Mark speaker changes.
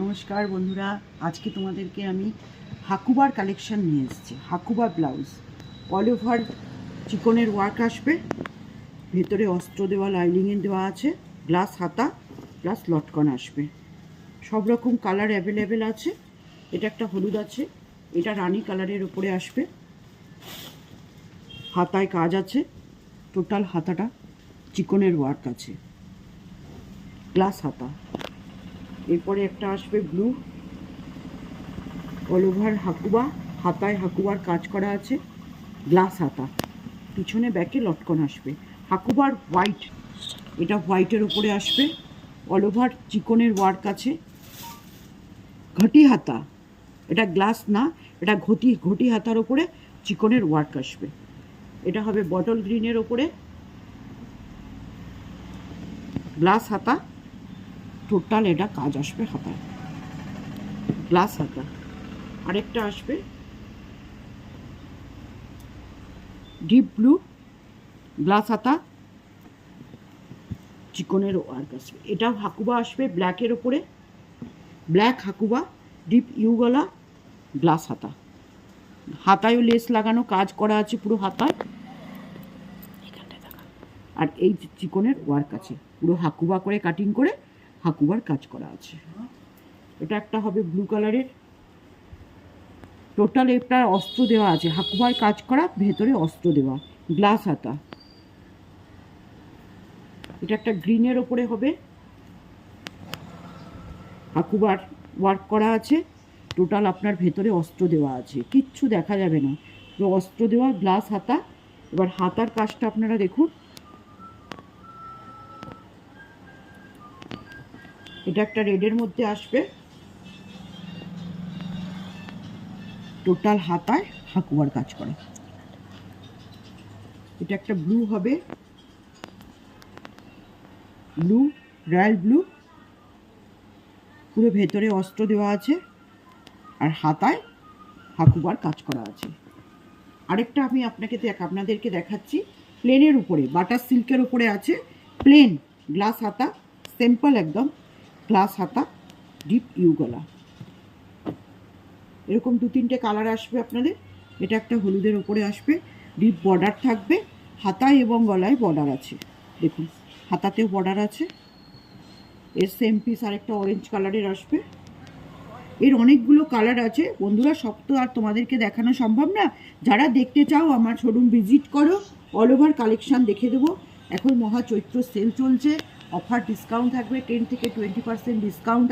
Speaker 1: নমস্কার বন্ধুরা, আজকে তোমাদেরকে আমি হাকুবার কালেকশন নিয়ে এসেছি। হাকুবা ব্লাউজ অল ওভার চিকনের ওয়ার্ক আসবে, ভেতরে অস্ত্র দেওয়া লাইনিংয়ে দেওয়া আছে, গ্লাস হাতা প্লাস লটকন আসবে। সব রকম কালার অ্যাভেলেবেল আছে। এটা একটা হলুদ আছে, এটা রানী কালারের ওপরে আসবে। হাতায় কাজ আছে, টোটাল হাতাটা চিকনের ওয়ার্ক আছে, গ্লাস হাতা। এরপরে একটা আসবে ব্লু অল ওভার হাকুবা, হাতায় হাকুবার কাজ করা আছে, গ্লাস হাতা, পিছনে ব্যাকে লটকন আসবে। হাকুবার হোয়াইট, এটা হোয়াইটের উপরে আসবে, অল ওভার চিকনের ওয়ার্ক আছে। ঘটি হাতা, এটা গ্লাস না, এটা ঘটি হাতার ওপরে চিকনের ওয়ার্ক আসবে। এটা হবে বটল গ্রিনের ওপরে, গ্লাস হাতা, টোটাল এটা কাজ আসবে হাতায়, গ্লাস হাতা। আরেকটা আসবে ডিপ ব্লু, গ্লাস হাতা, চিকনের ওয়ার্ক আসবে। এটা হাকুবা আসবে ব্ল্যাকের ওপরে, ব্ল্যাক হাকুবা, ডিপ ইউ গলা, গ্লাস হাতা। হাতায়ও লেস লাগানো কাজ করা আছে পুরো হাতায়, আর এই চিকনের ওয়ার্ক আছে, পুরো হাকুবা করে কাটিং করে হাকুবার কাজ করা আছে। এটা একটা হবে ব্লু কালারের, টোটাল এটা অস্ত্র দেওয়া আছে, হাকুবার কাজ করা, ভেতরে অস্ত্র দেওয়া, গ্লাস হাতা। এটা একটা গ্রিনের ওপরে হবে, হাকুবার ওয়ার্ক করা আছে, টোটাল আপনার ভেতরে অস্ত্র দেওয়া আছে, কিচ্ছু দেখা যাবে না, পুরো অস্ত্র দেওয়া, গ্লাস হাতা। এবার হাতার কাজটা আপনারা দেখুন, এটা একটা রেডের মধ্যে আসবে, টোটাল হাতায় হাকুবার কাজ করা। এটা একটা ব্লু হবে, ব্লু, রয়্যাল ব্লু, পুরো ভেতরে অস্ত্র দেওয়া আছে আর হাতায় হাকুবার কাজ করা আছে। আরেকটা আমি আপনাদেরকে দেখাচ্ছি, প্লেনের উপরে, বাটার সিল্কের উপরে আছে, প্লেন, গ্লাস হাতা, সিম্পল একদম গ্লাস হাতা, ডিপ ইউ গলা। এরকম দু তিনটে কালার আসবে আপনাদের। এটা একটা হলুদের উপরে আসবে, ডিপ বর্ডার থাকবে, হাতায় এবং গলায় বর্ডার আছে, দেখুন হাতাতেও বর্ডার আছে। এর সেম পিস আরেকটা অরেঞ্জ কালারের আসবে। এর অনেকগুলো কালার আছে বন্ধুরা, সব তো আর তোমাদেরকে দেখানো সম্ভব না। যারা দেখতে চাও আমার শোরুম ভিজিট করো, অল ওভার কালেকশান দেখে দেবো। এখন মহা চৈত্র সেল চলছে, অফার ডিসকাউন্ট থাকবে, 10 থেকে 20% ডিসকাউন্ট।